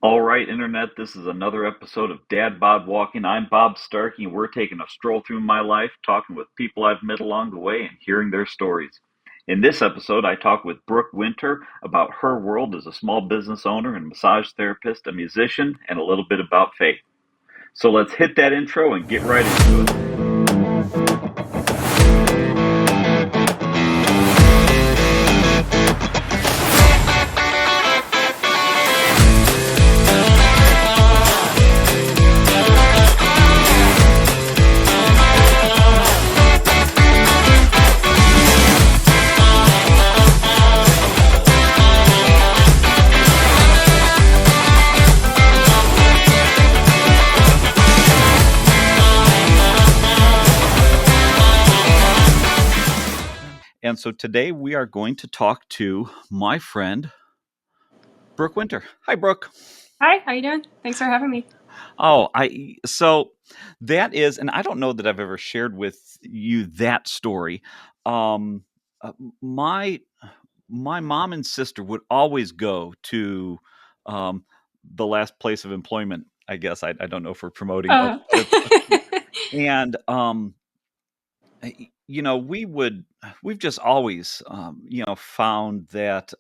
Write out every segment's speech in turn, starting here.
All right, Internet, this is another episode of Dad Bod Walking. I'm Bob Starkey, and we're taking a stroll through my life, talking with people I've met along the way and hearing their stories. In this episode, I talk with Brooke Winter about her world as a small business owner and massage therapist, a musician, and a little bit about faith. So let's hit that intro and get right into it. And so today we are going to talk to my friend, Brooke Winter. Hi, Brooke. Hi, how you doing? Thanks for having me. So that is, and I don't know that I've ever shared with you that story. Um, uh, my my mom and sister would always go to um, the last place of employment. I guess I don't know if we're promoting Uh, and we've just always found that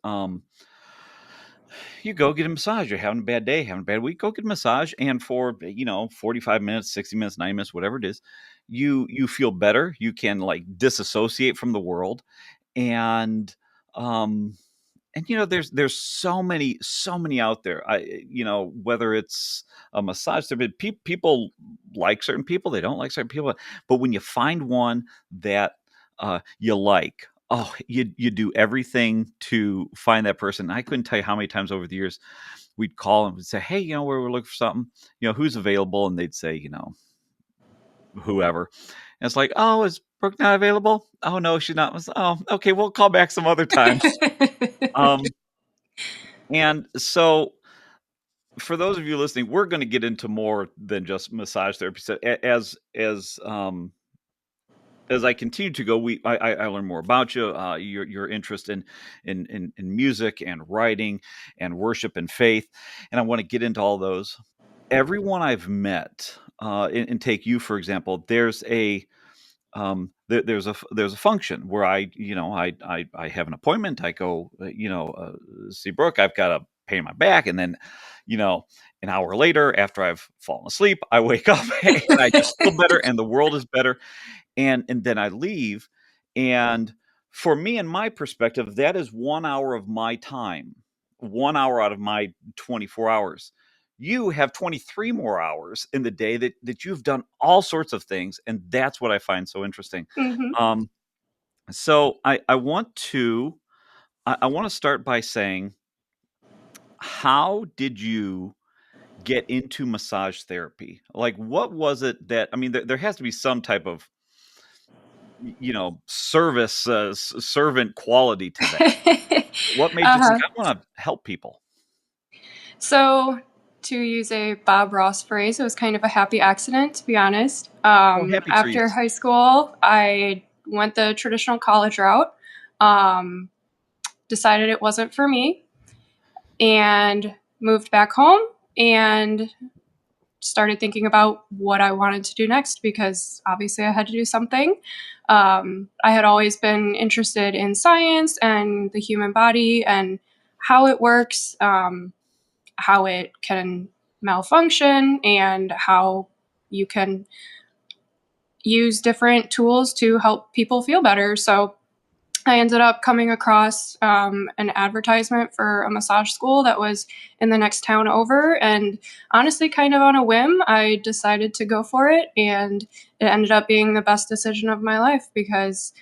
you go get a massage. You're having a bad day, having a bad week, go get a massage, and for 45 minutes, 60 minutes, 90 minutes, whatever it is, you feel better. You can like disassociate from the world, and um there's so many out there. Whether it's a massage therapist, people like certain people, they don't like certain people, but when you find one that you like, oh, you do everything to find that person. I couldn't tell you how many times over the years we'd call and we'd say, hey, we're looking for something, who's available, and they'd say, whoever. And it's like, oh, is Brooke not available? Oh no, she's not. Oh, okay, we'll call back some other time. um and so, for those of you listening, we're going to get into more than just massage therapy. So as I continue to go, I learn more about you, your interest in music and writing and worship and faith, and I want to get into all those. Everyone I've met, and take you for example, there's a function where I have an appointment. I go, see Brooke. I've got a pain in my back, and then, an hour later, after I've fallen asleep, I wake up and I just feel better, and the world is better, and then I leave. And for me, in my perspective, that is 1 hour of my time, 1 hour out of my 24 hours. You have 23 more hours in the day that you've done all sorts of things, and that's what I find so interesting. hmm um, so I want to start by saying, how did you get into massage therapy? Like, what was it that, I mean, there has to be some type of service, servant quality to that. What made you think, uh-huh. I want to help people? So, to use a Bob Ross phrase, it was kind of a happy accident, to be honest. Oh, happy After trees. high school, I went the traditional college route, um, decided it wasn't for me, and moved back home and started thinking about what I wanted to do next because obviously I had to do something. I had always been interested in science and the human body and how it works, how it can malfunction, and how you can use different tools to help people feel better. So I ended up coming across an advertisement for a massage school that was in the next town over. And honestly, kind of on a whim, I decided to go for it. And it ended up being the best decision of my life because,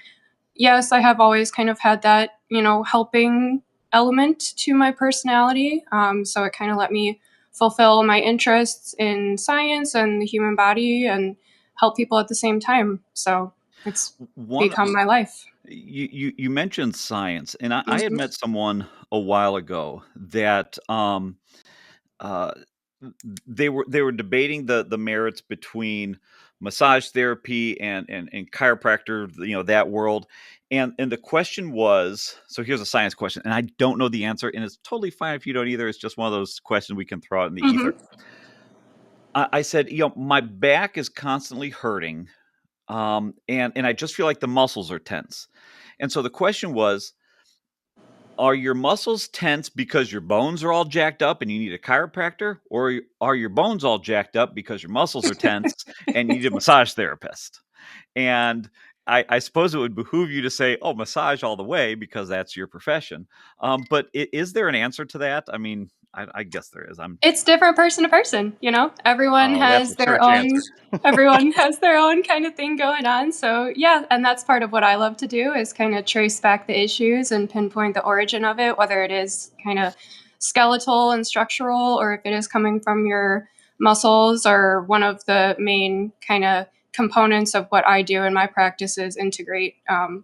yes, I have always kind of had that, helping element to my personality. So it kind of let me fulfill my interests in science and the human body and help people at the same time. So it's One, become my life. you mentioned science, and I had Mhm. met someone a while ago that uh, they were debating the merits between massage therapy and chiropractor, that world. And the question was, so here's a science question, and I don't know the answer, and it's totally fine if you don't either. It's just one of those questions we can throw out in the ether. Mhm. I said, my back is constantly hurting, and I just feel like the muscles are tense. And so the question was, are your muscles tense because your bones are all jacked up and you need a chiropractor, or are your bones all jacked up because your muscles are tense and you need a massage therapist? And I suppose it would behoove you to say, "Oh, massage all the way," because that's your profession. But is there an answer to that? I mean, I guess there is. It's different person to person, you know? Oh, that's a church answer. Everyone has their own kind of thing going on. So, yeah, and that's part of what I love to do is kind of trace back the issues and pinpoint the origin of it, whether it is kind of skeletal and structural or if it is coming from your muscles. Or one of the main kind of components of what I do in my practice is integrate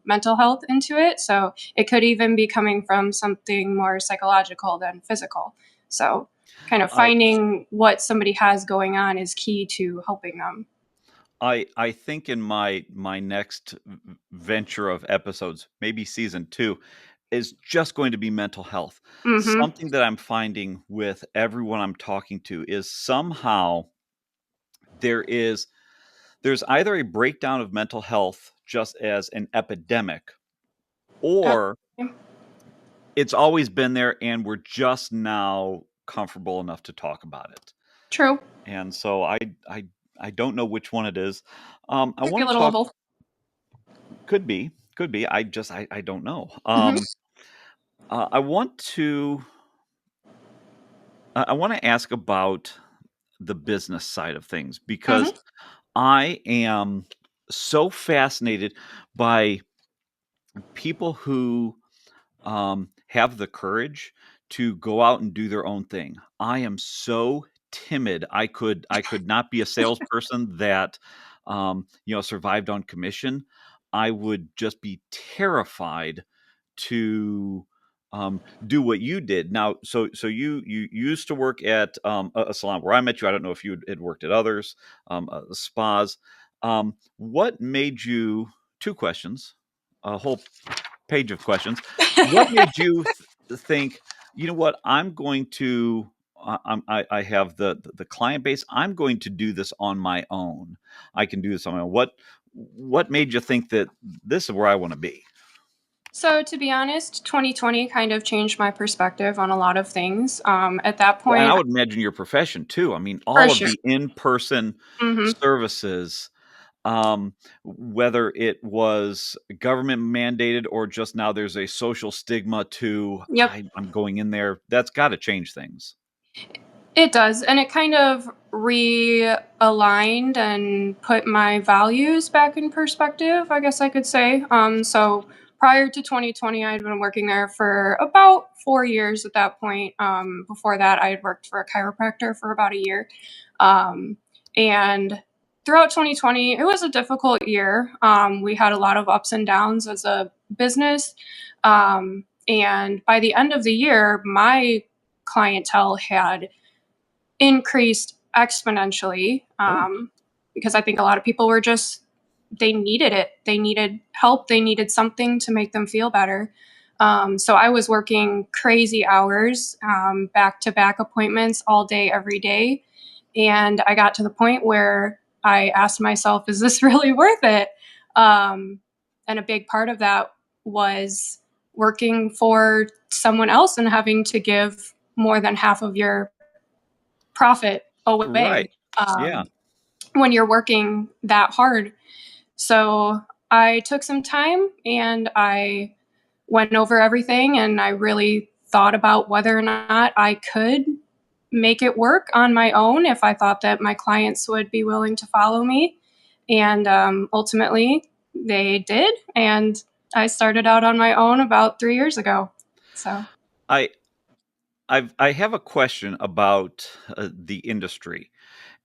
mental health into it. So, it could even be coming from something more psychological than physical. So, kind of I finding what somebody has going on is key to helping them. I think in my next venture of episodes, maybe season 2, is just going to be mental health. Mhm. Something that I'm finding with everyone I'm talking to is somehow there is there's either a breakdown of mental health just as an epidemic, or Okay. it's always been there and we're just now comfortable enough to talk about it. True. And so I I don't know which one it is. I Could be a want to little of talk. both. Could be. I don't know. Mhm. I want to I want to ask about the business side of things because Mhm. I am so fascinated by people who have the courage to go out and do their own thing. I am so timid. I could not be a salesperson that survived on commission. I would just be terrified to do what you did. Now, so you used to work at a salon where I met you. I don't know if you had worked at others, spas. What made you? Two questions. A whole page of questions. What made you think, you know what, I'm going to, I have the client base. I'm going to do this on my own. I can do this on my own. What made you think that this is where I want to be? So, to be honest, 2020 kind of changed my perspective on a lot of things. At that Well, and I point, would imagine your profession too. I mean, for all of sure. the in-person Mhm. services, whether it was government mandated or just now there's a social stigma to Yep. I'm going in there. That's got to change things. It does, and it kind of realigned and put my values back in perspective, I guess I could say. So prior to 2020, I had been working there for about 4 years at that point. Before that, I had worked for a chiropractor for about a year. Um, and throughout 2020, it was a difficult year. We had a lot of ups and downs as a business. And by the end of the year, my clientele had increased exponentially, Oh, because I think a lot of people were just, they needed it. They needed help. They needed something to make them feel better. So I was working crazy hours, back to back appointments all day, every day. And I got to the point where I asked myself, is this really worth it? Um, and a big part of that was working for someone else and having to give more than half of your profit right. away, Yeah. when you're working that hard. So I took some time and I went over everything and I really thought about whether or not I could make it work on my own if I thought that my clients would be willing to follow me. And ultimately, they did. And I started out on my own about 3 years ago. So, I I have a question about the industry.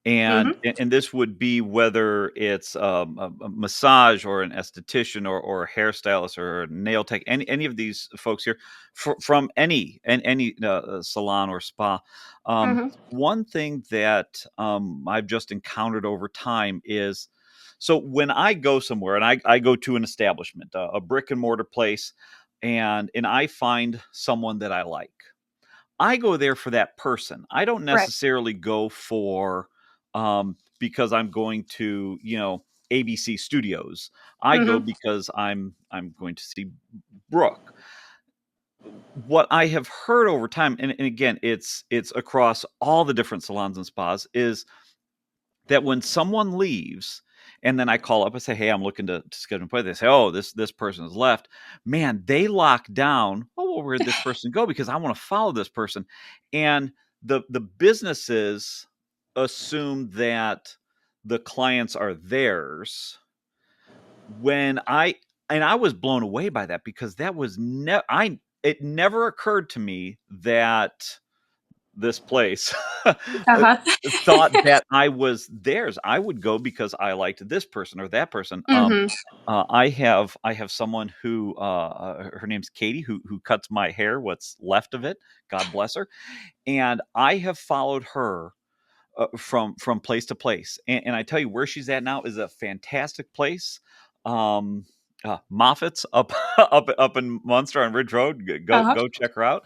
And this would be whether it's a massage or an esthetician or a hairstylist or a nail tech, any of these folks here, from any salon or spa. Um, mhm. One thing that I've just encountered over time is So when I go somewhere and I go to an establishment, a brick and mortar place, and I find someone that I like, I go there for that person. I don't Right. necessarily go for because I'm going to, ABC Studios. I go Mhm. because I'm going to see Brooke. What I have heard over time, and again, it's across all the different salons and spas, is that when someone leaves and then I call up and say, "Hey, I'm looking to schedule an appointment." They say, "Oh, this person has left." Man, they lock down, "Oh, well, where'd this person go? Because I want to follow this person." And the businesses assume that the clients are theirs when I was blown away by that because that was I it never occurred to me that this place Uh-huh. thought that I was theirs. I would go because I liked this person or that person. Mhm. I have someone who her name's Katie who cuts my hair, what's left of it. God bless her. And I have followed her from place to place. And I tell you, where she's at now is a fantastic place. Um, Moffitt's up up in Munster on Ridge Road. Uh-huh. Go check her out.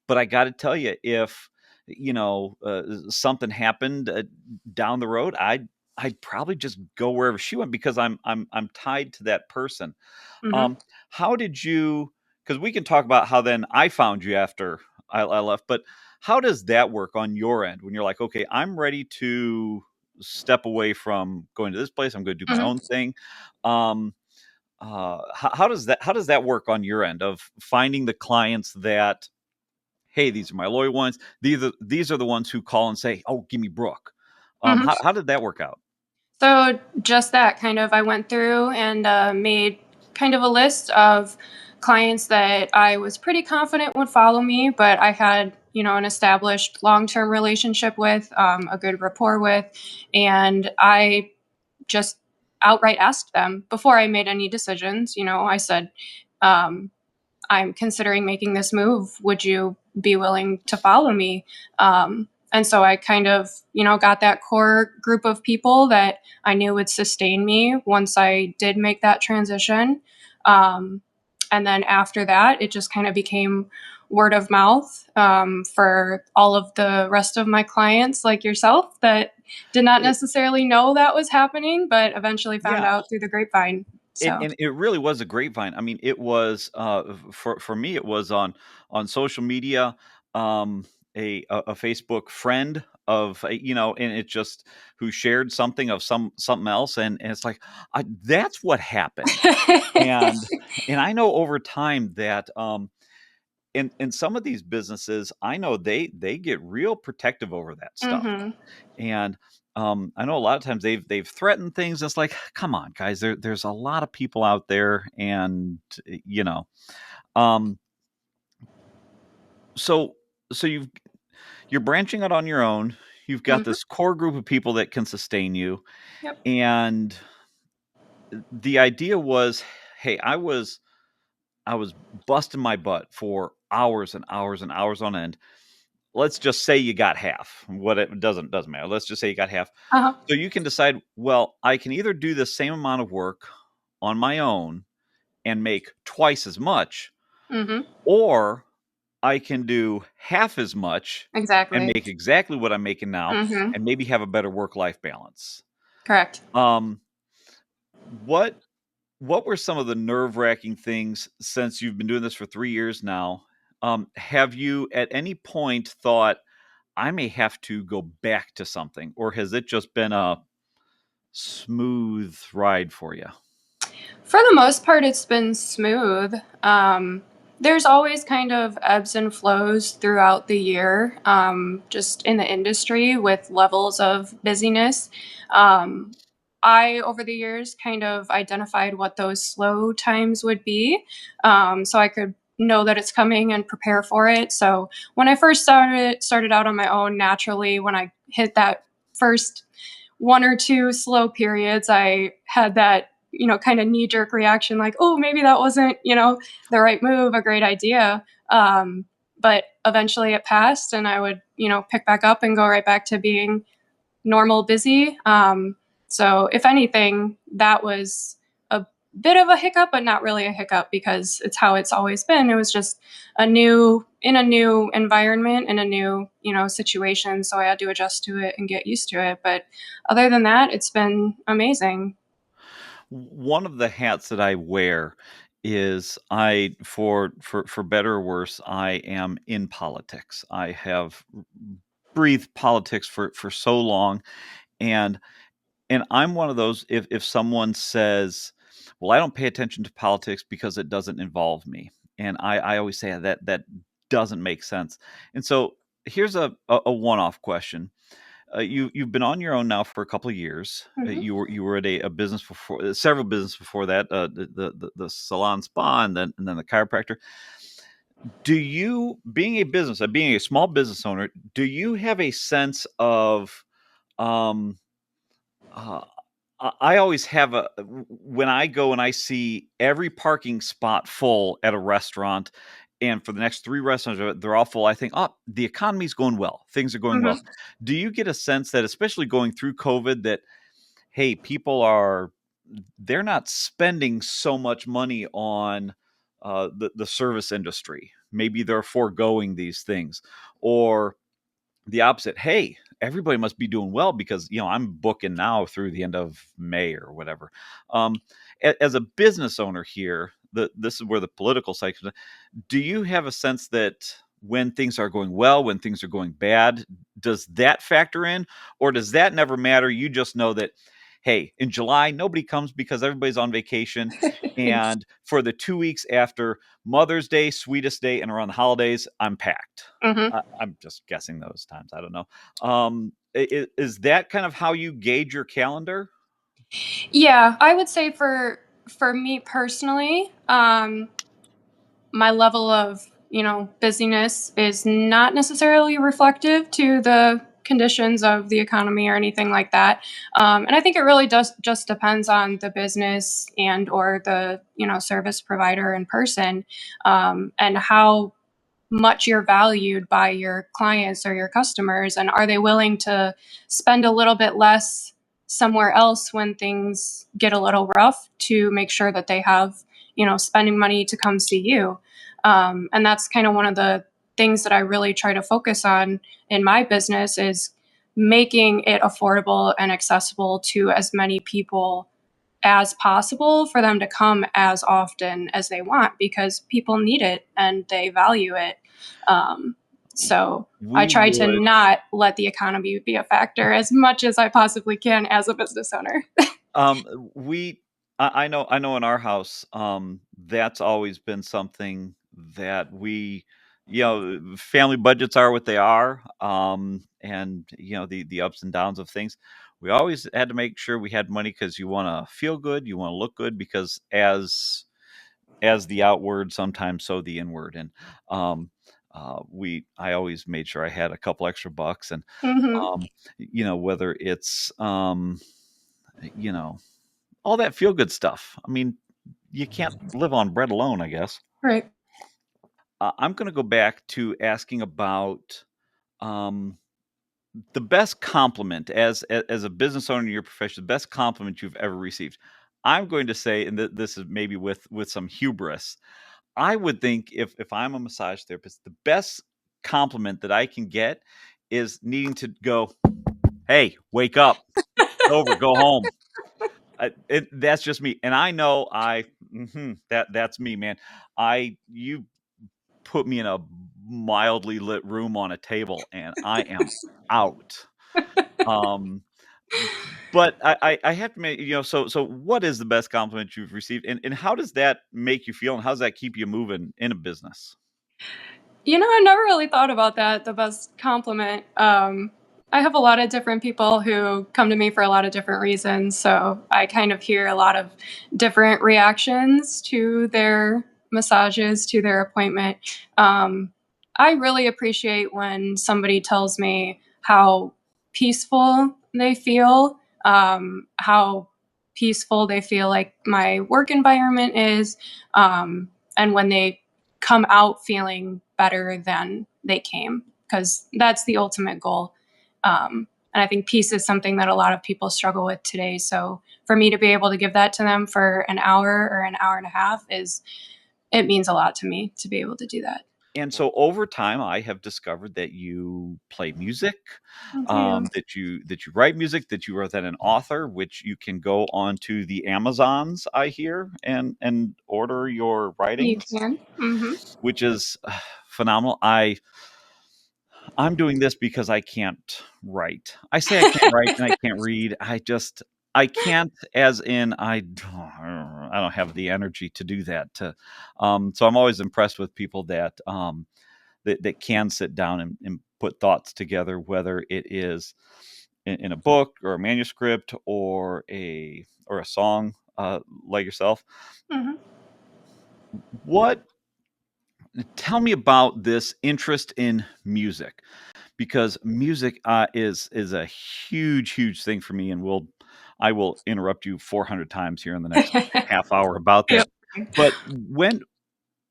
But I got to tell you, if something happened down the road, I'd probably just go wherever she went because I'm tied to that person. Mhm. Um, how did you? Because we can talk about how then I found you after I left, but how does that work on your end when you're like, okay, I'm ready to step away from going to this place. I'm going to do my Mhm. own thing. Um, how does that work on your end of finding the clients that, hey, these are my loyal ones. These are the ones who call and say, oh, give me Brooke. Mhm. How did that work out? So just that kind of, I went through and made kind of a list of clients that I was pretty confident would follow me, but I had, an established long-term relationship with, a good rapport with, and I just outright asked them before I made any decisions. I said, um, I'm considering making this move. Would you be willing to follow me? And so I kind of, got that core group of people that I knew would sustain me once I did make that transition. Um, and then after that, it just kind of became word of mouth for all of the rest of my clients, like yourself, that did not It, necessarily know that was happening, but eventually found yeah, out through the grapevine. And So, and it really was a grapevine. I mean, it was, for me, it was on social media, um, a Facebook friend of, and it just who shared something of something else, and it's like, that's what happened. And and I know over time that, in some of these businesses, I know they get real protective over that stuff. hmm And I know a lot of times they've threatened things. It's like, come on, guys, there's a lot of people out there, and you know, um, so you're branching out on your own. You've got hmm this core group of people that can sustain you, Yep. and the idea was, hey, I was busting my butt for hours and hours and hours on end. Let's just say you got half. What it doesn't matter. Let's just say you got half. Uh-huh. So you can decide, well, I can either do the same amount of work on my own and make twice as much, Mhm. or I can do half as much and Exactly. make exactly what I'm making now Mhm. and maybe have a better work-life balance. Correct. Um, what what were some of the nerve-wracking things since you've been doing this for 3 years now? Have you at any point thought, I may have to go back to something, or has it just been a smooth ride for you? For the most part, it's been smooth. There's always kind of ebbs and flows throughout the year, just in the industry with levels of busyness. Um, I, over the years, kind of identified what those slow times would be, so I could know that it's coming and prepare for it. So when I first started out on my own, naturally, when I hit that first one or two slow periods, I had that, kind of knee jerk reaction like, oh, maybe that wasn't, the right move, a great idea. But eventually it passed and I would, pick back up and go right back to being normal busy. So if anything, that was a bit of a hiccup, but not really a hiccup because it's how it's always been. It was just a new environment and a new, situation. So I had to adjust to it and get used to it. But other than that, it's been amazing. One of the hats that I wear is for better or worse, I am in politics. I have breathed politics for so long, and I'm one of those, if someone says, "Well, I don't pay attention to politics because it doesn't involve me." And I always say that doesn't make sense. And so here's a one-off question. You've been on your own now for a couple of years. Hmm. You were at a business before, several businesses before that, the salon spa, and then the chiropractor. Do you, being a small business owner, do you have a sense of um, uh, I always have when I go and I see every parking spot full at a restaurant, and for the next 3 restaurants, they're all full, I think, "Oh, the economy's going well. Things are going well." Hmm. Do you get a sense that, especially going through COVID, that, hey, people are they're not spending so much money on, the service industry. Maybe they're foregoing these things, or the opposite. Hey, everybody must be doing well because I'm booking now through the end of May or whatever. Um, as a business owner here, this is where the political side comes in. Do you have a sense that when things are going well, when things are going bad, does that factor in, or does that never matter? You just know that, hey, in July nobody comes because everybody's on vacation, and for the 2 weeks after Mother's Day, Sweetest Day, and around the holidays, I'm packed. Hmm. I'm just guessing those times. I don't know. Is that kind of how you gauge your calendar? Yeah, I would say for me personally, my level of busyness is not necessarily reflective to the conditions of the economy or anything like that. And I think it really does just depends on the business and or the service provider in person, and how much you're valued by your clients or your customers, and are they willing to spend a little bit less somewhere else when things get a little rough to make sure that they have spending money to come see you. And that's kind of one of the things that I really try to focus on in my business is making it affordable and accessible to as many people as possible for them to come as often as they want because people need it and they value it. Um, so I We try to would. not let the economy be a factor as much as I possibly can as a business owner. We I know in our house, that's always been something that family budgets are what they are, and, the ups and downs of things. We always had to make sure we had money because you wanna feel good, you wanna look good because as the outward, sometimes so the inward, and, we I always made sure I had a couple extra bucks, and, Hmm. whether it's, you know all that feel good stuff. I mean, you can't live on bread alone, I guess. Right. I'm going to go back to asking about um, the best compliment as a business owner in your profession, the best compliment you've ever received. I'm going to say, and this is maybe with some hubris. I would think if I'm a massage therapist, the best compliment that I can get is needing to go, "Hey, wake up! It's over. Go home." That's just me, and I know that's me, man. I You put me in a mildly lit room on a table, and I am out. Um, but I have to make so what is the best compliment you've received, and how does that make you feel, and how does that keep you moving in a business? I never really thought about that. The best compliment. I have a lot of different people who come to me for a lot of different reasons. So I kind of hear a lot of different reactions to their massages, to their appointment. Um, I really appreciate when somebody tells me how peaceful they feel, how peaceful they feel like my work environment is, and when they come out feeling better than they came, because that's the ultimate goal. And I think peace is something that a lot of people struggle with today. So for me to be able to give that to them for an hour or an hour and a half it means a lot to me to be able to do that. And so over time, I have discovered that you play music, Thank you. that you write music, that you are then an author, which you can go onto the Amazons, I hear, and order your You writings, can. Mm-hmm. which is phenomenal. I'm doing this because I can't write. I say I can't write and I can't read. I can't, as in I don't have the energy to do that. So I'm always impressed with people that can sit down and put thoughts together, whether it is in a book or a manuscript or a song, like yourself. Mm-hmm. What Tell me about this interest in music, because music is a huge thing for me, and I will interrupt you 400 times here in the next half hour about Feel that. But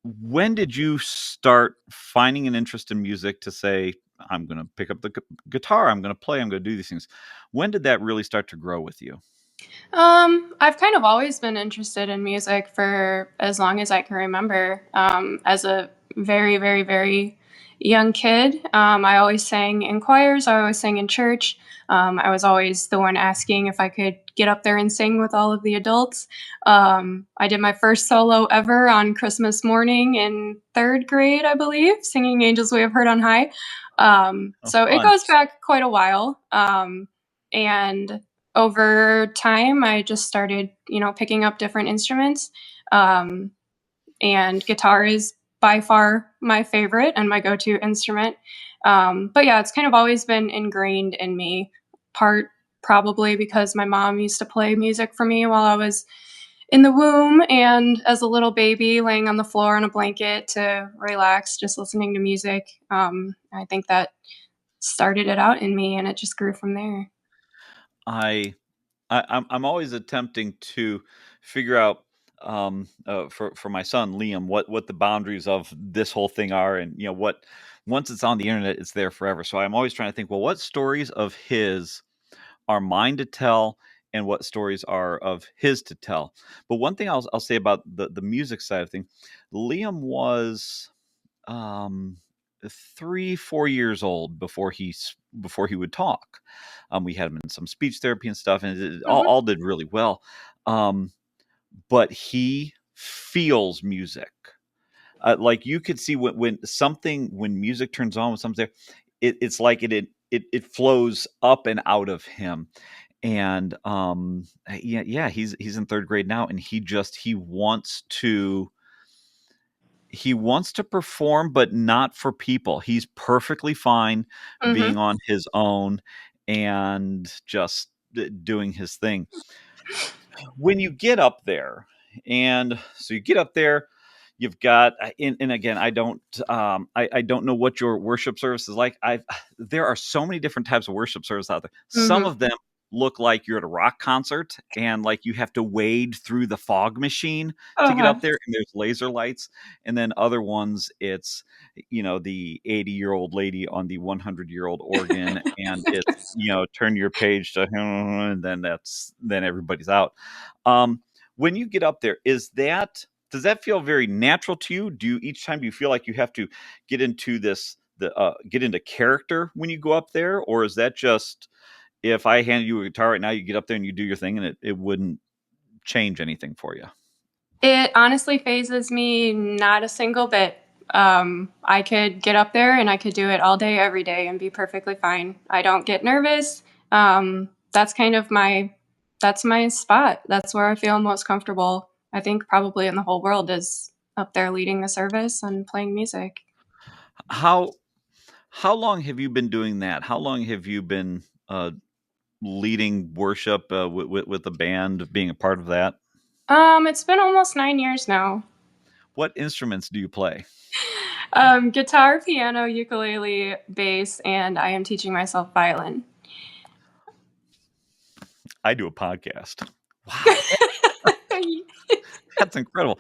when did you start finding an interest in music to say, I'm going to pick up the guitar, I'm going to play, I'm going to do these things? When did that really start to grow with you? I've kind of always been interested in music for as long as I can remember. As a very, very, very young kid, I always sang in choirs. I always sang in church. I was always the one asking if I could get up there and sing with all of the adults. I did my first solo ever on Christmas morning in third grade, I believe, singing "Angels We Have Heard on High." Oh, So it fun. goes back quite a while. And over time, I just started, picking up different instruments. Um, and guitar is by far my favorite and my go to instrument. But yeah, it's kind of always been ingrained in me, part probably because my mom used to play music for me while I was in the womb and as a little baby laying on the floor on a blanket to relax, just listening to music. I think that started it out in me and it just grew from there. I I'm always attempting to figure out, for my son Liam, what the boundaries of this whole thing are, and what, once it's on the internet, it's there forever. So I'm always trying to think, well, what stories of his are mine to tell, and what stories are of his to tell. But one thing I'll say about the music side of things, Liam was um 3 4 years old before he would talk. We had him in some speech therapy and stuff, and it all, Mhm. all did really well. um but he feels music. Like, you could see when music turns on, when something's there, it's like it flows up and out of him. And yeah, he's in third grade now, and he wants to perform, but not for people. He's perfectly fine being Mhm. on his own and just doing his thing. When you get up there, and so you get up there, you've got, and again, I don't know what your worship service is like. I There are so many different types of worship service out there. Some Mhm. of them look like you're at a rock concert, and like you have to wade through the fog machine to get Uh-huh. up there, and there's laser lights. And then other ones, it's the 80-year-old lady on the 100-year-old organ, and it's turn your page to and then everybody's out. um when you get up there, does that feel very natural to you? Each time, do you feel like you have to get into get into character when you go up there? Or is that just, if I handed you a guitar right now, you get up there and you do your thing, and it wouldn't change anything for you? It honestly phases me not a single bit. I could get up there and I could do it all day, every day, and be perfectly fine. I don't get nervous. That's kind of that's my spot. That's where I feel most comfortable. I think probably in the whole world is up there leading the service and playing music. how how long have you been doing that? How long have you been leading worship, with the band, being a part of that? It's been almost 9 years now. What instruments do you play? Guitar, piano, ukulele, bass, and I am teaching myself violin. I do a podcast. Wow. That's incredible.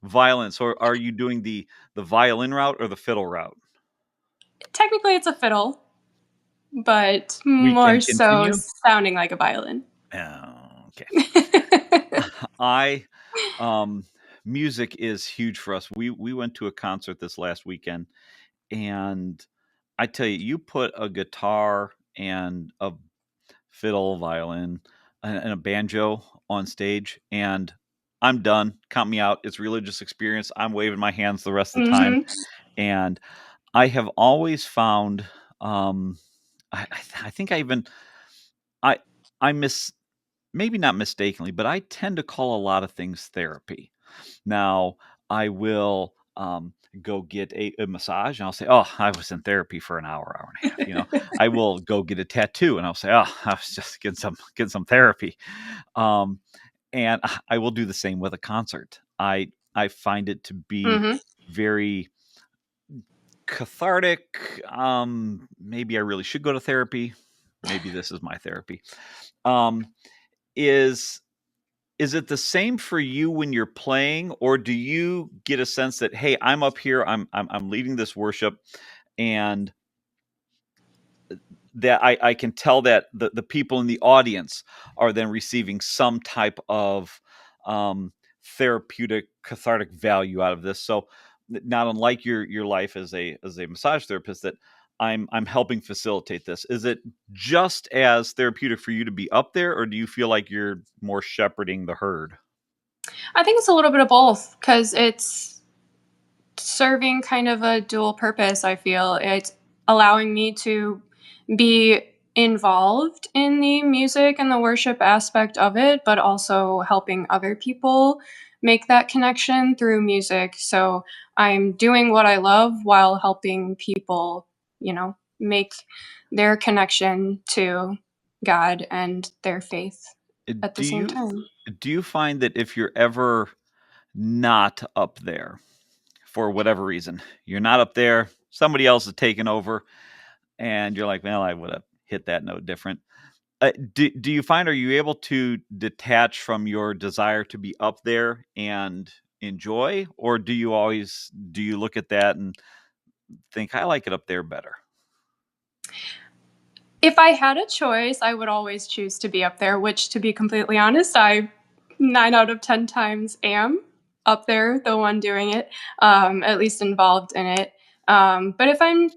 Violin. So are you doing the violin route or the fiddle route? Technically, it's a fiddle. but We more can so continue? sounding like a violin. Oh, okay. I um Music is huge for us. We went to a concert this last weekend, and I tell you, you put a guitar and a fiddle, violin, and a banjo on stage, and I'm done. Count me out. It's a religious experience. I'm waving my hands the rest of the time. Hmm. And I have always found, um, I think I even I I miss maybe not mistakenly, but I tend to call a lot of things therapy. Now, I will go get a massage and I'll say, "Oh, I was in therapy for an hour, hour and a half." I will go get a tattoo and I'll say, "Oh, I was just getting some therapy." Um, and I will do the same with a concert. I find it to be Hmm. very cathartic. Maybe I really should go to therapy. Maybe this is my therapy. Um, is is it the same for you when you're playing, or do you get a sense that, hey, I'm up here, I'm leading this worship, and that I can tell that the people in the audience are then receiving some type of um, therapeutic, cathartic value out of this? So, not unlike your life as a massage therapist, that I'm helping facilitate this. Is it just as therapeutic for you to be up there, or do you feel like you're more shepherding the herd? I think it's a little bit of both because it's serving kind of a dual purpose. I feel it's allowing me to be involved in the music and the worship aspect of it, but also helping other people make that connection through music. So I'm doing what I love while helping people, make their connection to God and their faith at the Do same you time. do you find that if you're ever not up there for whatever reason, you're not up there, somebody else is taking over, and you're like, well, I would have hit that note different. Do you find, are you able to detach from your desire to be up there and enjoy, or do you look at that and think I like it up there better? If I had a choice, I would always choose to be up there, which, to be completely honest, I 9 out of 10 times am up there, the one doing it, at least involved in it. But if I'm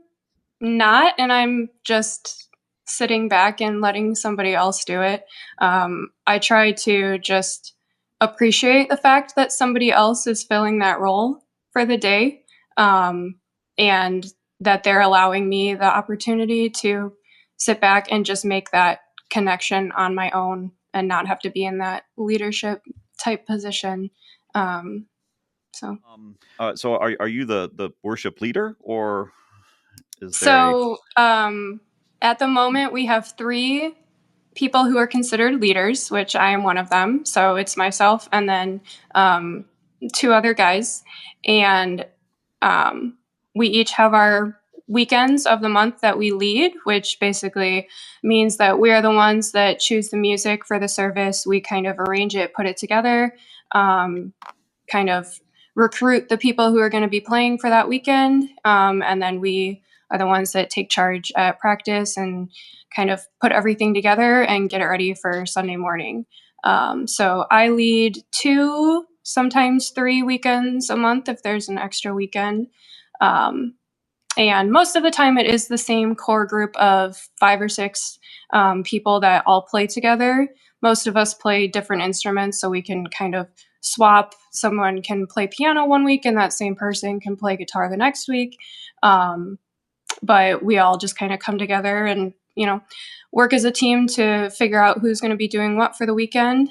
not and I'm just sitting back and letting somebody else do it, I try to just appreciate the fact that somebody else is filling that role for the day, um, and that they're allowing me the opportunity to sit back and just make that connection on my own and not have to be in that leadership type position. Um, so, So are you the worship leader, or is there a so at the moment, we have three people who are considered leaders, which I am one of them. So it's myself and then um, two other guys. And um, we each have our weekends of the month that we lead, which basically means that we are the ones that choose the music for the service. We kind of arrange it, put it together, um, kind of recruit the people who are going to be playing for that weekend. And then we are the ones that take charge at practice and kind of put everything together and get it ready for Sunday morning. So I lead two, sometimes three weekends a month if there's an extra weekend. Um, and most of the time, it is the same core group of five or six people that all play together. Most of us play different instruments, so we can kind of swap. Someone can play piano one week, and that same person can play guitar the next week. Um, but we all just kind of come together and work as a team to figure out who's going to be doing what for the weekend.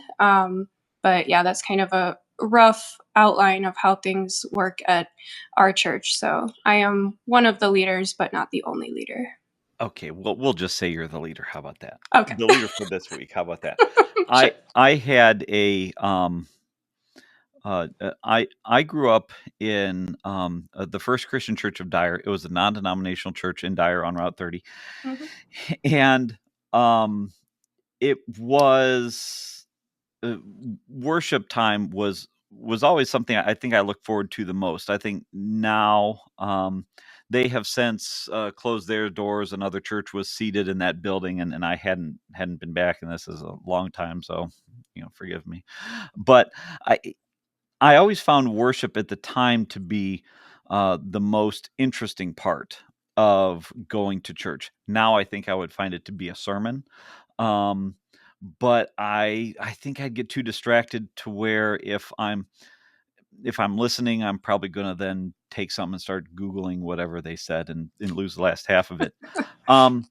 But yeah, that's kind of a rough outline of how things work at our church. So I am one of the leaders, but not the only leader. Okay, well, we'll just say you're the leader. How about that? Okay. The leader for this week. How about that? Sure. I had a I grew up in the First Christian Church of Dyer. It was a non-denominational church in Dyer on Route 30, Mm-hmm. and um, it was worship time was always something I think I look forward to the most. I think now they have since closed their doors. Another church was seated in that building, and I hadn't been back in this is a long time, so forgive me. But I I always found worship at the time to be the most interesting part of going to church. Now I think I would find it to be a sermon. Um, but I think I'd get too distracted to where if I'm listening, I'm probably gonna then take something and start Googling whatever they said and lose the last half of it. Um,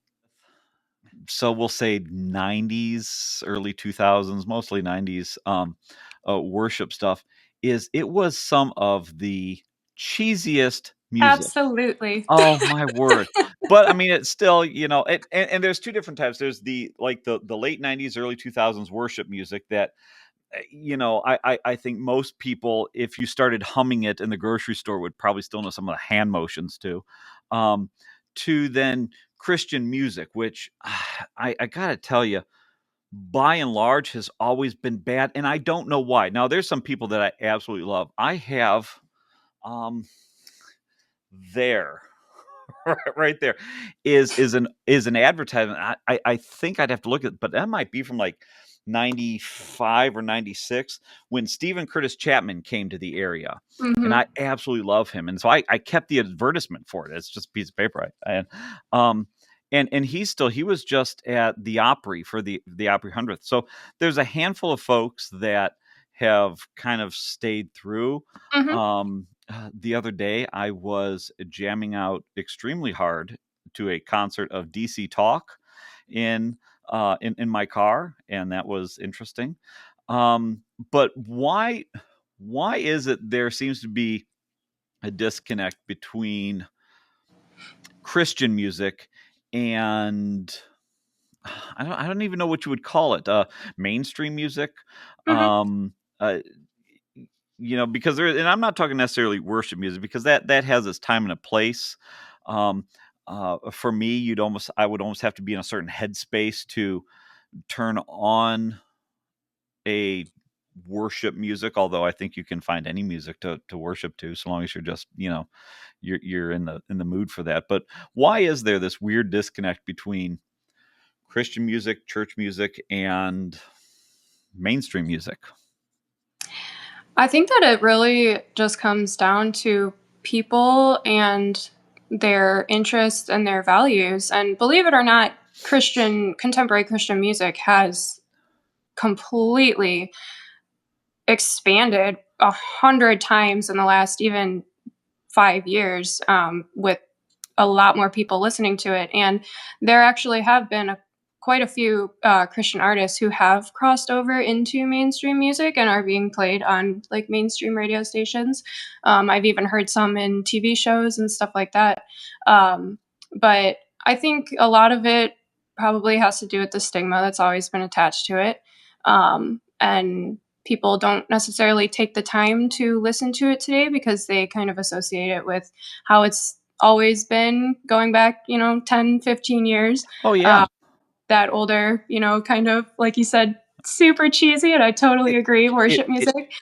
so we'll say 90s, early 2000s, mostly 90s, worship stuff it was some of the cheesiest music. Absolutely. Oh my word. But I mean, it's still, and there's two different types. There's the late 90s, early 2000s worship music that I think most people, if you started humming it in the grocery store, would probably still know some of the hand motions too. Um, to then Christian music, which I gotta tell you, by and large, has always been bad, and I don't know why. Now, there's some people that I absolutely love. I have um, there right there is an advertisement. I think I'd have to look at, but that might be from like 95 or 96 when Stephen Curtis Chapman came to the area, and Hmm. I absolutely love him, and so I kept the advertisement for it. It's just a piece of paper, and um and he was just at the Opry for the Opry 100th. So there's a handful of folks that have kind of stayed through. Hmm. The other day, I was jamming out extremely hard to a concert of DC Talk in in my car, and that was interesting. But why is it there seems to be a disconnect between Christian music and I don't even know what you would call it, mainstream music? Hmm. Um, uh, because and I'm not talking necessarily worship music because that has its time and a place. Um, for me, I would almost have to be in a certain headspace to turn on a worship music. Although I think you can find any music to worship to, so long as you're just you're in the mood for that. But why is there this weird disconnect between Christian music, church music, and mainstream music? I think that it really just comes down to people and their interests and their values. And believe it or not, contemporary Christian music has completely expanded 100 times in the last even 5 years, with a lot more people listening to it. And there actually have been quite a few Christian artists who have crossed over into mainstream music and are being played on like mainstream radio stations. I've even heard some in TV shows and stuff like that. But I think a lot of it probably has to do with the stigma that's always been attached to it. And people don't necessarily take the time to listen to it today because they kind of associate it with how it's always been going back, 10, 15 years. Oh Uh, yeah, that older, kind of, like you said, super cheesy. And I totally it agree, it, worship it music.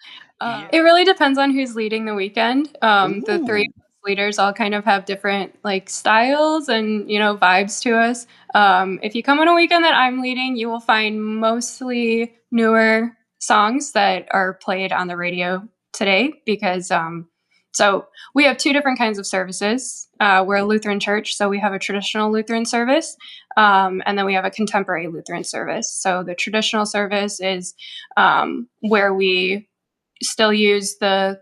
yeah. It really depends on who's leading the weekend. The three Ooh. of us leaders all kind of have different like styles and vibes to us. If you come on a weekend that I'm leading, you will find mostly newer songs that are played on the radio today because so we have two different kinds of services. We're a Lutheran church, so we have a traditional Lutheran service, and then we have a contemporary Lutheran service. So the traditional service is where we still use the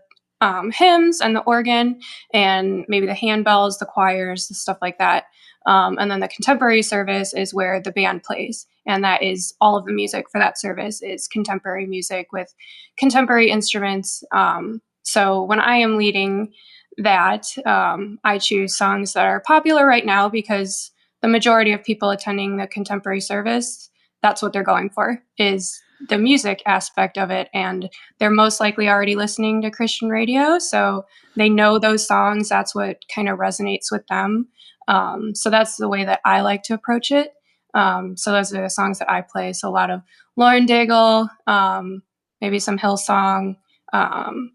hymns and the organ and maybe the handbells, the choirs, the stuff like that. And then the contemporary service is where the band plays. And that is all of the music for that service is contemporary music with contemporary instruments. So when I am leading that, I choose songs that are popular right now because the majority of people attending the contemporary service, that's what they're going for, is the music aspect of it. And they're most likely already listening to Christian radio, so they know those songs. That's what kind of resonates with them. So that's the way that I like to approach it. So those are the songs that I play. So a lot of Lauren Daigle, maybe some Hillsong, um,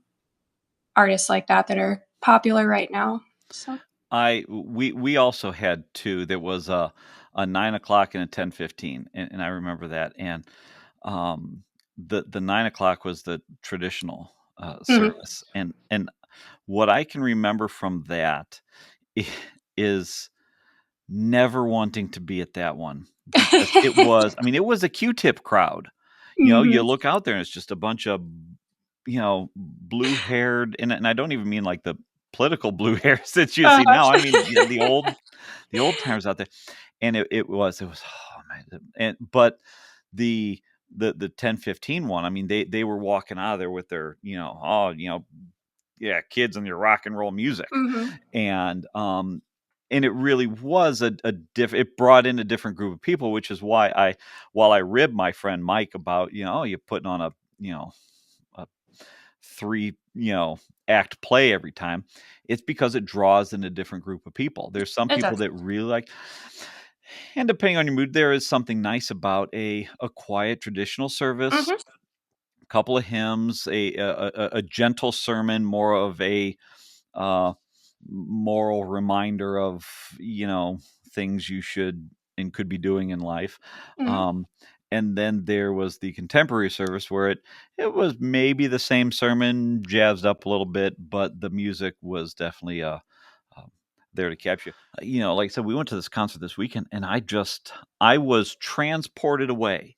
artists like that that are popular right now. So. We also had two. There was a 9 o'clock and a 10:15, and I remember that. And um, the 9 o'clock was the traditional Mhm. service, and what I can remember from that is never wanting to be at that one because it was. I mean, it was a Q-tip crowd. You Mhm. look out there and it's just a bunch of blue-haired, and I don't even mean like the political blue hairs that you see now. I mean, the old timers out there, and it was oh man, and but the the 10-15 one. I mean, they were walking out of there with their yeah, kids and your rock and roll music, Mhm. and and it really was a it brought in a different group of people, which is why while I ribbed my friend Mike about you putting on a three act play every time, it's because it draws in a different group of people. There's some It people does. that really like, and depending on your mood, there is something nice about a quiet traditional service, Mhm. a couple of hymns, a gentle sermon, more of a uh, moral reminder of things you should and could be doing in life. Mhm. Um, and then there was the contemporary service where it was maybe the same sermon jazzed up a little bit, but the music was definitely uh, there to capture you. Like I said, we went to this concert this weekend, and I was transported away.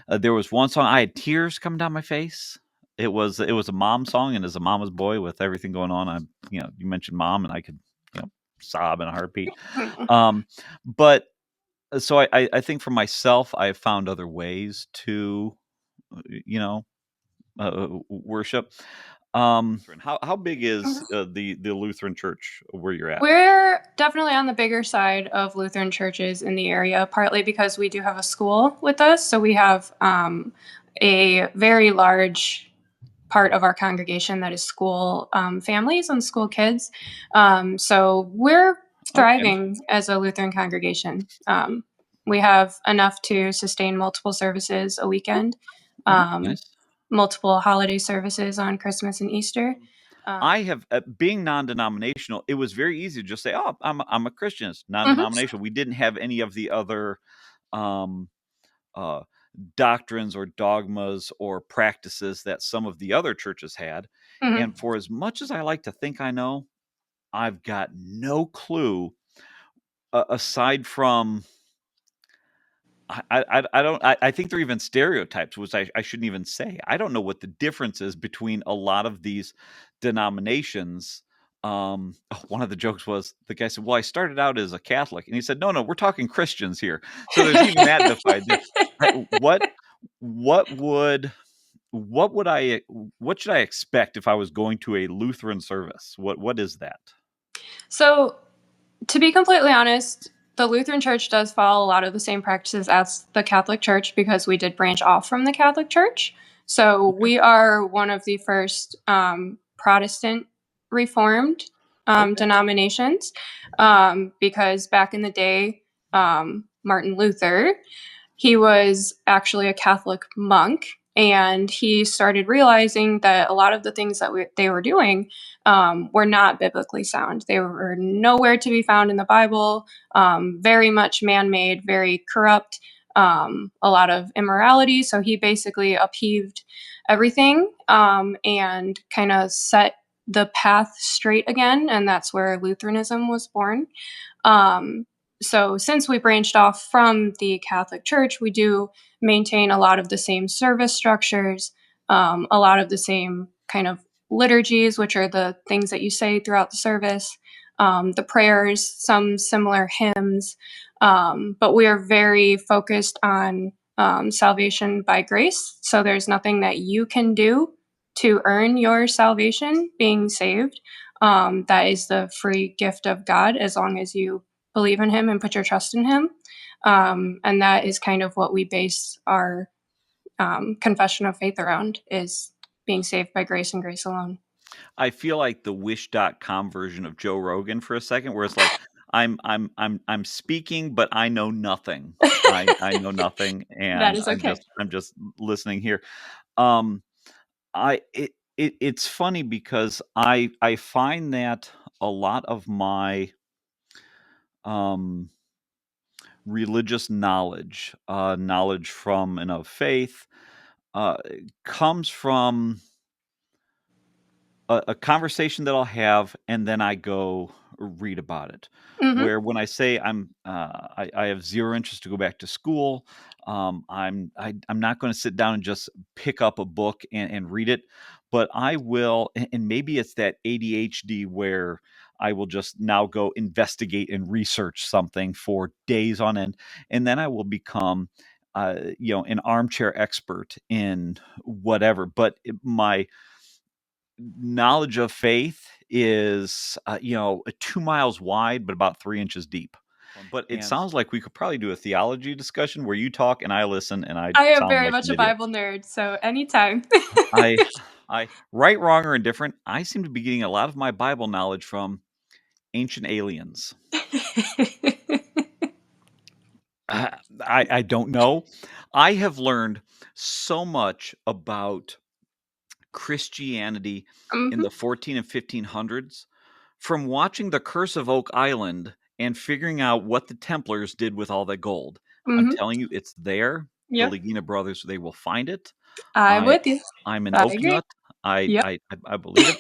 There was one song I had tears coming down my face. It was a mom song, and as a mama's boy with everything going on, you mentioned mom, and I could sob in a heartbeat. Mhm. Um, but so I think for myself, I've found other ways to you know worship. How big is Mhm. the Lutheran church where you're at? We're definitely on the bigger side of Lutheran churches in the area, partly because we do have a school with us. So we have a very large part of our congregation that is school families and school kids. So we're Okay. thriving as a Lutheran congregation. We have enough to sustain multiple services a weekend, Oh, um, nice. multiple holiday services on Christmas and Easter. Um, I have being non-denominational, it was very easy to just say, "Oh, I'm a Christian. It's mhm, non-denominational." We didn't have any of the other um, uh, doctrines or dogmas or practices that some of the other churches had. mhm. And for as much as I like to think I know, I've got no clue aside from I don't I think they're even stereotypes, which I shouldn't even say. I don't know what the difference is between a lot of these denominations. One of the jokes was the guy said, "Well, I started out as a Catholic," and he said, "No, no, we're talking Christians here." So there's even that divide there. I, what would what would I what should I expect if I was going to a Lutheran service? What is that? So, to be completely honest, the Lutheran Church does follow a lot of the same practices as the Catholic Church because we did branch off from the Catholic Church. So Okay. we are one of the first Protestant Reformed Okay. denominations because back in the day, Martin Luther, he was actually a Catholic monk, and he started realizing that a lot of the things that they were doing were not biblically sound. They were nowhere to be found in the Bible, very much man made, very corrupt, a lot of immorality. So he basically upheaved everything and kind of set the path straight again. And that's where Lutheranism was born. Um, so, since we branched off from the Catholic Church, we do maintain a lot of the same service structures, a lot of the same kind of liturgies, which are the things that you say throughout the service, the prayers, some similar hymns. But we are very focused on salvation by grace. So, there's nothing that you can do to earn your salvation, being saved. That is the free gift of God as long as you believe in Him and put your trust in Him. And that is kind of what we base our confession of faith around is being saved by grace and grace alone. I feel like the wish.com version of Joe Rogan for a second, where it's like, I'm speaking, but I know nothing. I know nothing, That and is I'm okay. just listening here. Um, it's funny because I find that a lot of my um, religious knowledge, knowledge from and of faith, uh, comes from a conversation that I'll have, and then I go read about it. Mhm. Where when I say I have zero interest to go back to school, I'm not going to sit down and just pick up a book and read it, but I will, and maybe it's that ADHD where I will just now go investigate and research something for days on end, and then I will become, an armchair expert in whatever. But my knowledge of faith is 2 miles wide but about 3 inches deep. But it sounds like we could probably do a theology discussion where you talk and I listen and I I am sound very like much an a idiot. Bible nerd, so anytime. I I right, wrong, or indifferent, I seem to be getting a lot of my Bible knowledge from ancient aliens. I don't know. I have learned so much about Christianity in Mhm, the 14 and 1500s from watching The Curse of Oak Island and figuring out what the Templars did with all that gold. I'm mhm. telling you, it's there. The Yep, Legina brothers, they will find it. I'm I with you. I'm an I oak agree. nut. I Yep, I I believe it.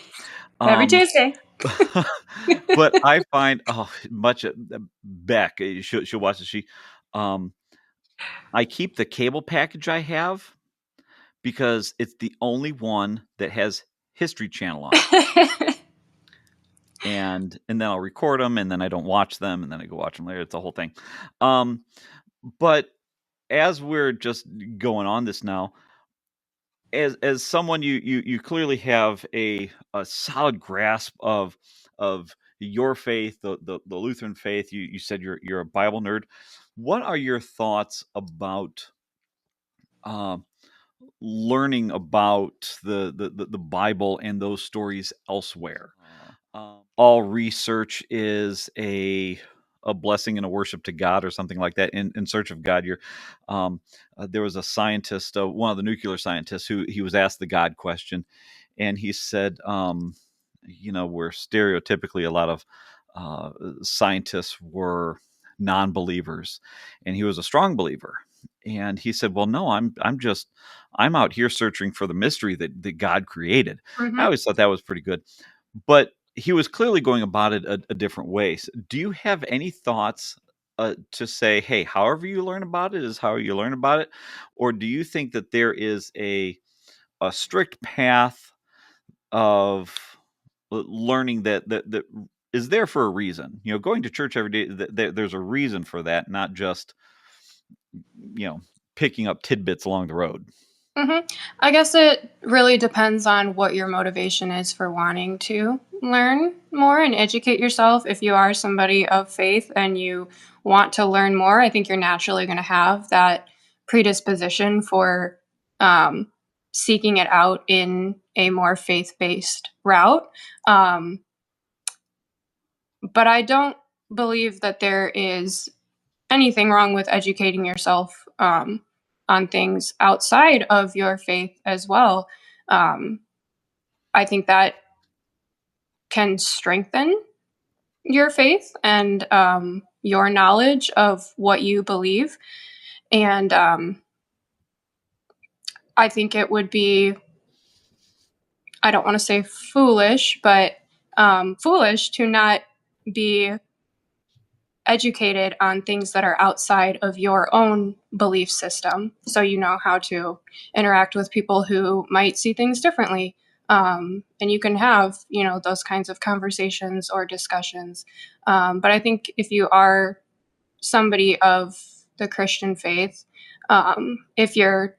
every Um, Tuesday. but I find much Beck. She'll watch it. Um, I keep the cable package I have because it's the only one that has History Channel on it. And then I'll record them, and then I don't watch them, and then I go watch them later. It's a whole thing. Um, but as we're just going on this now, as someone, you clearly have a solid grasp of your faith, the Lutheran faith. You said you're a Bible nerd. What are your thoughts about um, learning about the Bible and those stories elsewhere? All research is a blessing and a worship to God, or something like that. In search of God, there was a scientist, one of the nuclear scientists, who he was asked the God question, and he said, where stereotypically a lot of uh, scientists were non-believers, and he was a strong believer. And he said, "Well, no, I'm out here searching for the mystery that God created." I Mhm. always thought that was pretty good, but he was clearly going about it a different way. So do you have any thoughts to say, hey, however you learn about it is how you learn about it? Or do you think that there is a strict path of learning that is there for a reason? Going to church every day, there's a reason for that, not just, you know, picking up tidbits along the road. Mhm. I guess it really depends on what your motivation is for wanting to learn more and educate yourself. If you are somebody of faith and you want to learn more, I think you're naturally going to have that predisposition for um, seeking it out in a more faith based route. Um, but I don't believe that there is anything wrong with educating yourself on things outside of your faith as well. Um, I think that can strengthen your faith and your knowledge of what you believe. And I think it would be, I don't want to say foolish, but foolish to not be educated on things that are outside of your own belief system, so you know how to interact with people who might see things differently, and you can have those kinds of conversations or discussions. But I think if you are somebody of the Christian faith, if you're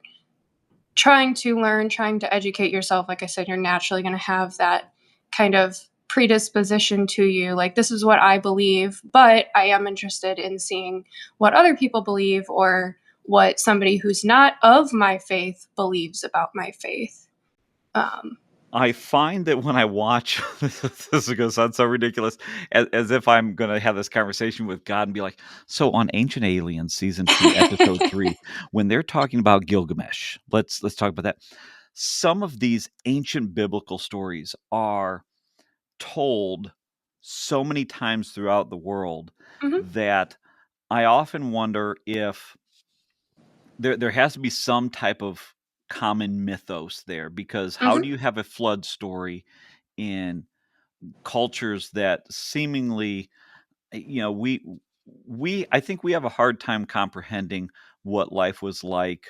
trying to learn, trying to educate yourself, like I said, you're naturally going to have that kind of predisposition to you. Like, this is what I believe, but I am interested in seeing what other people believe or what somebody who's not of my faith believes about my faith. Um, I find that when I watch, this is going to sound so ridiculous, as if I'm going to have this conversation with God and be like, so on Ancient Aliens season 2, episode 3, when they're talking about Gilgamesh, let's talk about that. Some of these ancient biblical stories are told so many times throughout the world Mhm. that I often wonder if there has to be some type of common mythos there, because how Mhm. do you have a flood story in cultures that seemingly, we I think we have a hard time comprehending what life was like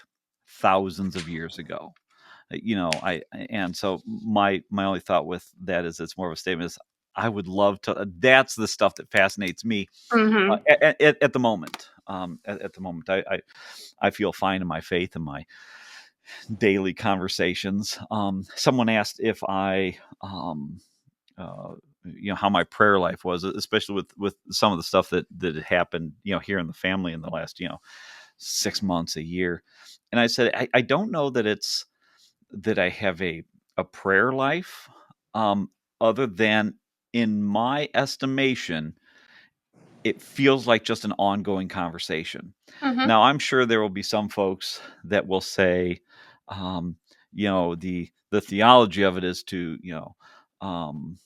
thousands of years ago. I and so my only thought with that is it's more of a statement is I would love to. That's the stuff that fascinates me Mhm. at the moment. At the moment, I feel fine in my faith and my daily conversations. Someone asked if I uh, how my prayer life was, especially with some of the stuff that had happened here in the family in the last 6 months, a year. And I said I don't know that it's that I have a prayer life, um, other than in my estimation it feels like just an ongoing conversation. Mhm. Now I'm sure there will be some folks that will say, um, the theology of it is to um,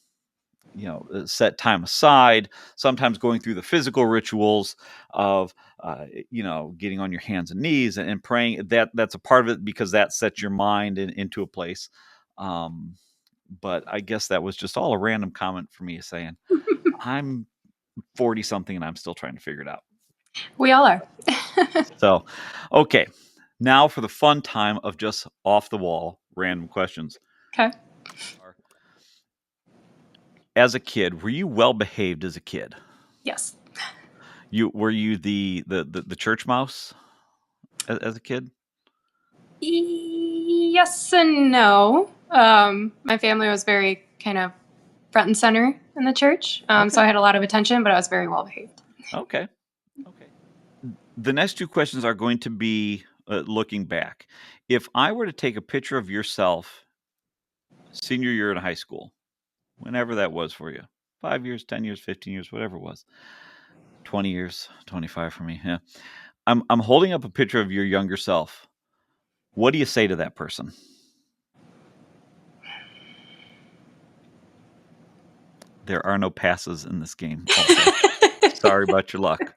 set time aside, sometimes going through the physical rituals of getting on your hands and knees and praying. That's a part of it because that sets your mind into a place. um, but I guess that was just all a random comment for me saying I'm 40 something and I'm still trying to figure it out. We all are. So okay, now for the fun time of just off the wall random questions. Okay. As a kid, were you well behaved as a kid? Yes. You the church mouse as a kid? Yes and no. My family was very kind of front and center in the church, Okay. so I had a lot of attention, but I was very well behaved. Okay. Okay. The next two questions are going to be looking back. If I were to take a picture of yourself senior year in high school, whenever that was for you, 5 years, 10 years, 15 years, whatever it was, 20 years, 25 for me. Yeah. I'm holding up a picture of your younger self. What do you say to that person? There are no passes in this game. Also, sorry about your luck.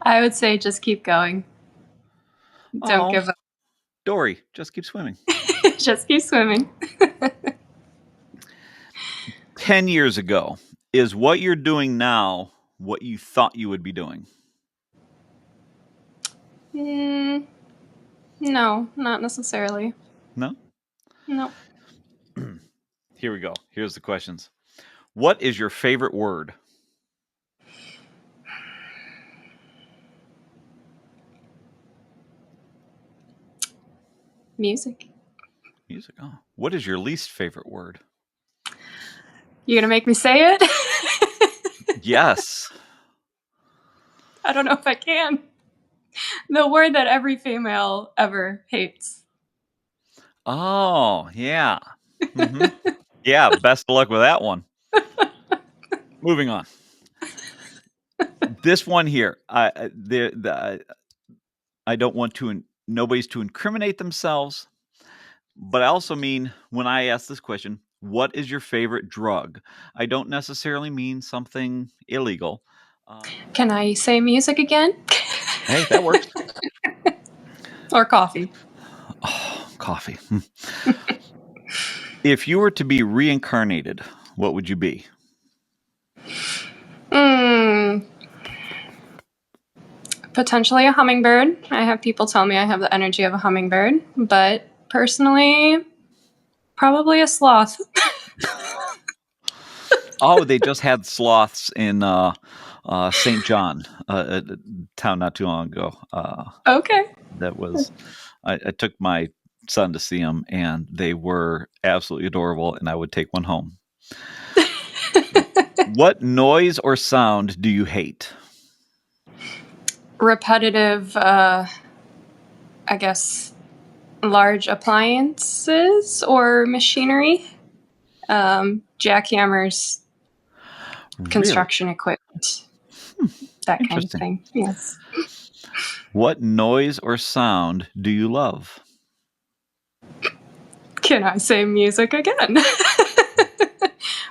I would say just keep going. Don't Oh, give up. Dory, just keep swimming. Just keep swimming. 10 years ago, is what you're doing now what you thought you would be doing? Mm, no, not necessarily. No? No. Here we go. Here's the questions. What is your favorite word? Music. Music. Oh. What is your least favorite word? You gonna make me say it? Yes. I don't know if I can. The word that every female ever hates. Oh, yeah. hmm Yeah, best of luck with that one. Moving on. This one here, I don't want to, nobody's to incriminate themselves, but I also mean when I ask this question, what is your favorite drug? I don't necessarily mean something illegal. Can I say music again? Hey, that works. Or coffee? Oh, coffee. If you were to be reincarnated, what would you be? Mm, potentially a hummingbird. I have people tell me I have the energy of a hummingbird, but personally, probably a sloth. Oh, they just had sloths in St. John, a town not too long ago. Okay. That was I took my son to see them, and they were absolutely adorable. And I would take one home. What noise or sound do you hate? Repetitive, I guess, large appliances or machinery. Jackhammers, Really construction equipment, that kind of interesting. thing. Yes. What noise or sound do you love? Can I say music again?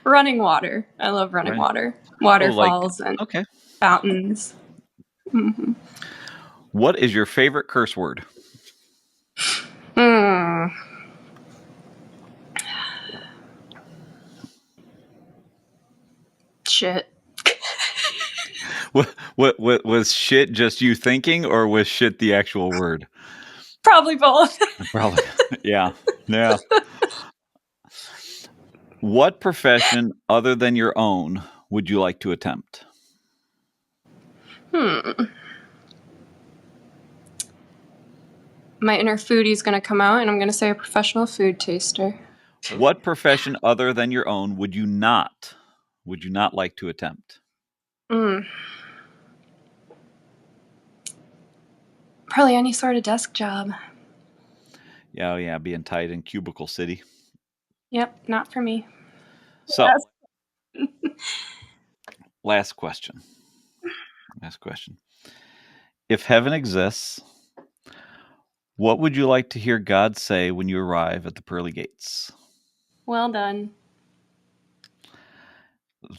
Running water. I love running Right. water. Oh, like, Waterfalls and okay. fountains. Hmm. What is your favorite curse word? Hmm. Shit. What was shit just you thinking, or was shit the actual word? Probably both. Probably. Yeah. Yeah. What profession other than your own would you like to attempt? My inner foodie's going to come out, and I'm going to say a professional food taster. What profession other than your own would you not like to attempt? Probably any sort of desk job. Yeah, yeah, being tied in cubicle city. Yep, not for me. So, Yes. last question. Last question. If heaven exists, what would you like to hear God say when you arrive at the pearly gates? Well done.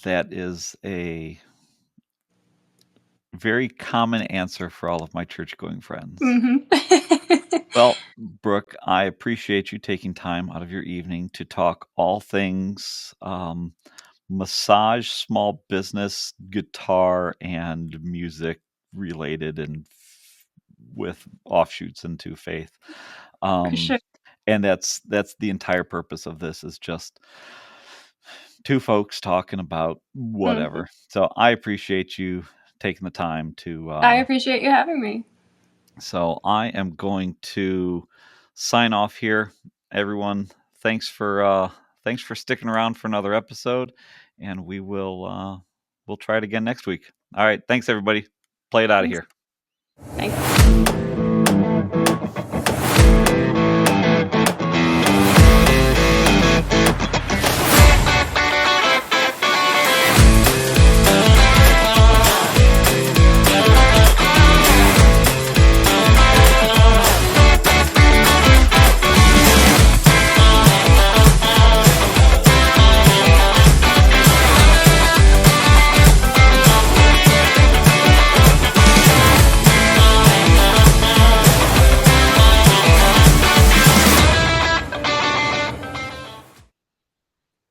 That is a very common answer for all of my church-going friends. Mm-hmm. Well, Brooke, I appreciate you taking time out of your evening to talk all things massage, small business, guitar, and music related, and with offshoots into faith. For sure. And that's the entire purpose of this, is just two folks talking about Mm-hmm. whatever. So I appreciate you taking the time to I appreciate you having me. so I am going to sign off here. Everyone, thanks for sticking around for another episode, and we'll try it again next week. All right, thanks everybody. Play it out of Thanks. here.